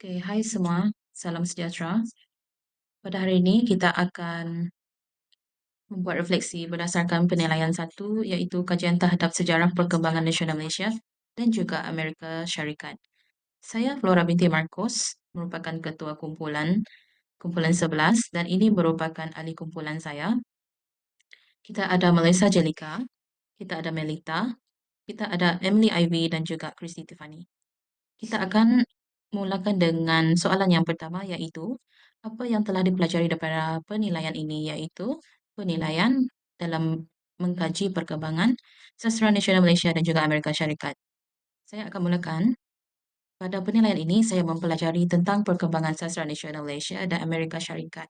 Oke, hai semua, salam sejahtera. Pada hari ini kita akan membuat refleksi berdasarkan penilaian satu, iaitu kajian terhadap sejarah perkembangan nasional Malaysia dan juga Amerika Syarikat. Saya Flora binti Marcos, merupakan ketua kumpulan 11 dan ini merupakan ahli kumpulan saya. Kita ada Malaysia Jelika, kita ada Melita, kita ada Emily Ivy dan juga Christy Tiffany. Kita akan mulakan dengan soalan yang pertama, iaitu apa yang telah dipelajari daripada penilaian ini, iaitu penilaian dalam mengkaji perkembangan sastra nasional Malaysia dan juga Amerika Syarikat. Saya akan mulakan. Pada penilaian ini, saya mempelajari tentang perkembangan sastra nasional Malaysia dan Amerika Syarikat.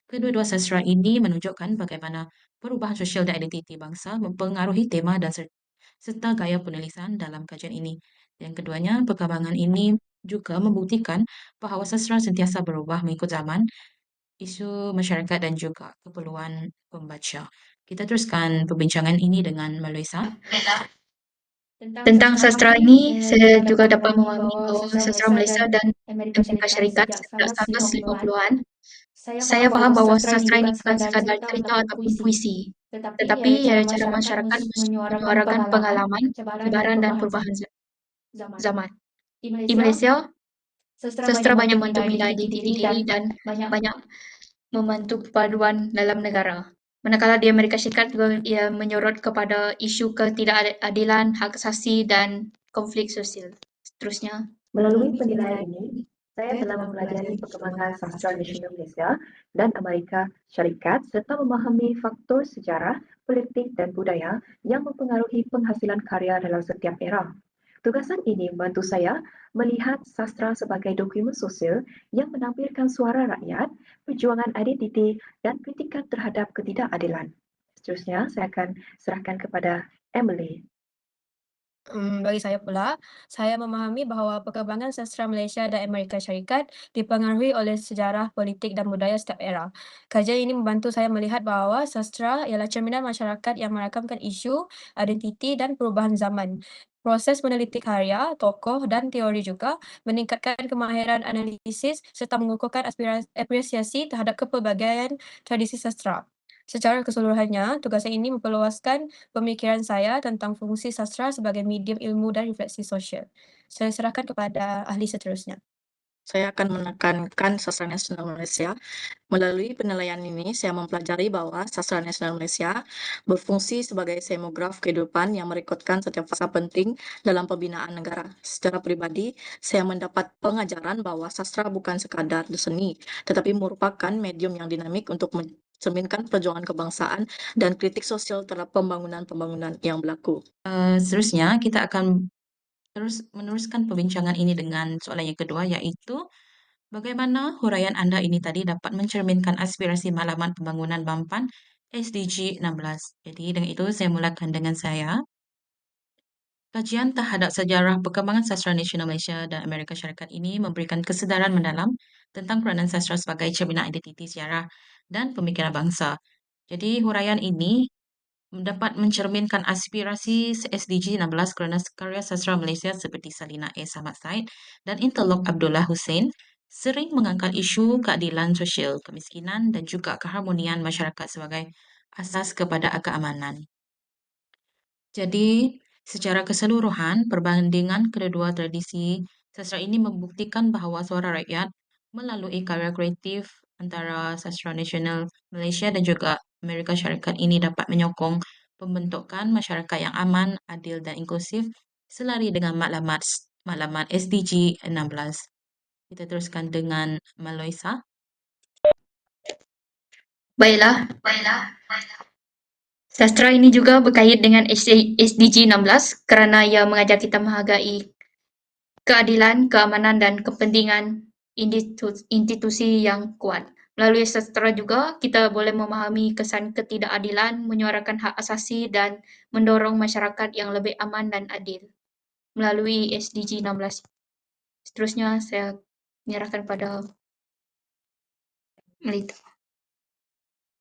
Kedua-dua sastra ini menunjukkan bagaimana perubahan sosial dan identiti bangsa mempengaruhi tema dan serta gaya penulisan dalam kajian ini. Yang keduanya, perkembangan ini juga membuktikan bahawa sastra sentiasa berubah mengikut zaman, isu masyarakat dan juga keperluan pembaca. Kita teruskan perbincangan ini dengan Meluisa. Tentang Tentang sastra sastra ini, ini, saya saya juga juga dapat dapat memahami memahami bahwa bahwa sastra sastra Malaysia Malaysia dan dan Amerika Amerika Syarikat Syarikat sejak sejak 1950-an. 1950-an, Saya saya faham faham bahwa bahwa sastra ini sastra ini bukan bukan sekadar sekadar cerita cerita ataupun ataupun puisi, puisi, tetapi tetapi ia cara cara masyarakat masyarakat menyuarakan menyuarakan pengalaman, pengalaman, penyebaran dan penyebaran dan perubahan perubahan zaman. zaman. Di Di Malaysia, Malaysia, sastra sastra banyak banyak membentuk membantu nilai nilai identiti identiti diri dan diri dan banyak banyak membantu perpaduan dalam negara. Manakala di Amerika Syarikat juga ia menyorot kepada isu ketidakadilan, hak asasi dan konflik sosial. Seterusnya, Melalui penilaian ini, saya telah mempelajari perkembangan sastra nasional Malaysia dan Amerika Syarikat serta memahami faktor sejarah, politik dan budaya yang mempengaruhi penghasilan karya dalam setiap era. Tugasan ini membantu saya melihat sastra sebagai dokumen sosial yang menampilkan suara rakyat, perjuangan identiti dan kritikan terhadap ketidakadilan. Seterusnya, saya akan serahkan kepada Emily. Bagi saya pula, saya memahami bahawa perkembangan sastra Malaysia dan Amerika Syarikat dipengaruhi oleh sejarah, politik dan budaya setiap era. Kajian ini membantu saya melihat bahawa sastra ialah cerminan masyarakat yang merakamkan isu, identiti dan perubahan zaman. Proses meneliti karya, tokoh dan teori juga meningkatkan kemahiran analisis serta mengukuhkan apresiasi terhadap kepelbagaian tradisi sastra. Secara keseluruhannya, tugas ini memperluaskan pemikiran saya tentang fungsi sastra sebagai medium ilmu dan refleksi sosial. Saya serahkan kepada ahli seterusnya. Saya akan menekankan sastra nasional Malaysia. Melalui penilaian ini, saya mempelajari bahwa sastra nasional Malaysia berfungsi sebagai seismograf kehidupan yang merekodkan setiap fasa penting dalam pembinaan negara. Secara pribadi, saya mendapat pengajaran bahwa sastra bukan sekadar seni, tetapi merupakan medium yang dinamik untuk mencerminkan perjuangan kebangsaan dan kritik sosial terhadap pembangunan-pembangunan yang berlaku. Seterusnya, kita akan meneruskan perbincangan ini dengan soalan yang kedua, iaitu bagaimana huraian Anda ini tadi dapat mencerminkan aspirasi maklumat pembangunan Bampan SDG 16. Jadi dengan itu saya mulakan dengan saya. Kajian terhadap sejarah perkembangan sastra nasional Malaysia dan Amerika Syarikat ini memberikan kesedaran mendalam tentang peranan sastra sebagai cerminan identiti sejarah dan pemikiran bangsa. Jadi huraian ini dapat mencerminkan aspirasi SDG 16 kerana karya sastra Malaysia seperti Salina A. Samad Said dan Interlok Abdullah Hussein sering mengangkat isu keadilan sosial, kemiskinan dan juga keharmonian masyarakat sebagai asas kepada keamanan. Jadi, secara keseluruhan, perbandingan kedua tradisi sastra ini membuktikan bahawa suara rakyat melalui karya kreatif antara sastra nasional Malaysia dan juga Amerika Syarikat ini dapat menyokong pembentukan masyarakat yang aman, adil dan inklusif selari dengan maklumat SDG 16. Kita teruskan dengan Meloisa. baiklah, sastra ini juga berkait dengan SDG 16 kerana ia mengajar kita menghargai keadilan, keamanan dan kepentingan institusi yang kuat. Melalui sastra juga kita boleh memahami kesan ketidakadilan, menyuarakan hak asasi dan mendorong masyarakat yang lebih aman dan adil melalui SDG 16. Seterusnya saya menyerahkan pada Melita.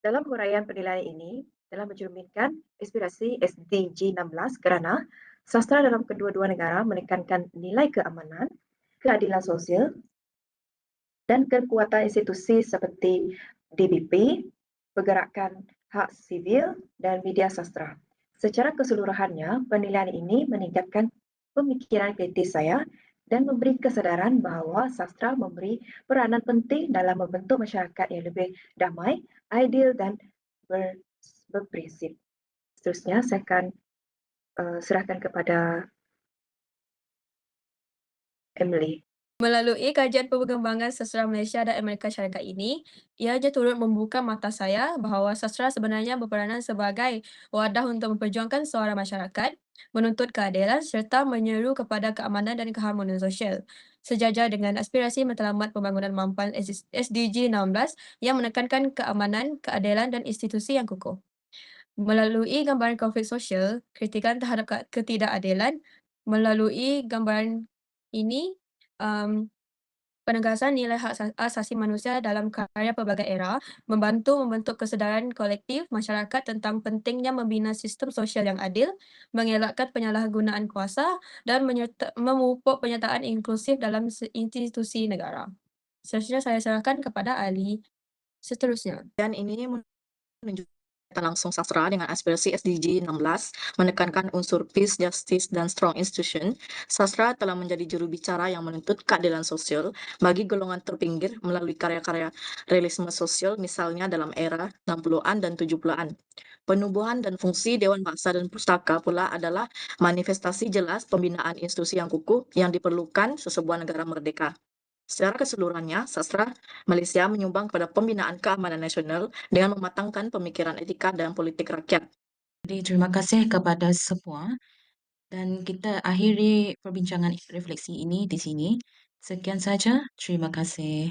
Dalam huraian penilaian ini telah mencerminkan aspirasi SDG 16 kerana sastra dalam kedua-dua negara menekankan nilai keamanan, keadilan sosial, dan kekuatan institusi seperti DBP, Pergerakan Hak Sivil, dan media sastra. Secara keseluruhannya, penilaian ini meningkatkan pemikiran kritis saya dan memberi kesedaran bahawa sastra memberi peranan penting dalam membentuk masyarakat yang lebih damai, adil dan berprinsip. Seterusnya, saya akan serahkan kepada Emily. Melalui kajian perkembangan sastra Malaysia dan Amerika Syarikat ini, ia turut membuka mata saya bahawa sastra sebenarnya berperanan sebagai wadah untuk memperjuangkan suara masyarakat, menuntut keadilan serta menyeru kepada keamanan dan keharmonian sosial. Sejajar dengan aspirasi matlamat pembangunan mampan SDG 16 yang menekankan keamanan, keadilan dan institusi yang kukuh. Melalui gambaran konflik sosial, kritikan terhadap ketidakadilan, melalui gambaran ini, penegasan nilai hak asasi manusia dalam karya pelbagai era membantu membentuk kesedaran kolektif masyarakat tentang pentingnya membina sistem sosial yang adil, mengelakkan penyalahgunaan kuasa dan memupuk penyertaan inklusif dalam institusi negara. Seterusnya saya serahkan kepada ahli seterusnya. Dan ini menunjukkan langsung sastra dengan aspirasi SDG 16 menekankan unsur peace, justice, dan strong institution. Sastra telah menjadi juru bicara yang menuntut keadilan sosial bagi golongan terpinggir melalui karya-karya realisme sosial misalnya dalam era 60-an dan 70-an. Penubuhan dan fungsi Dewan Bahasa dan Pustaka pula adalah manifestasi jelas pembinaan institusi yang kukuh yang diperlukan sesebuah negara merdeka. Secara keseluruhannya, sastra Malaysia menyumbang pada pembinaan keamanan nasional dengan mematangkan pemikiran etika dan politik rakyat. Jadi terima kasih kepada semua dan kita akhiri perbincangan refleksi ini di sini. Sekian saja, terima kasih.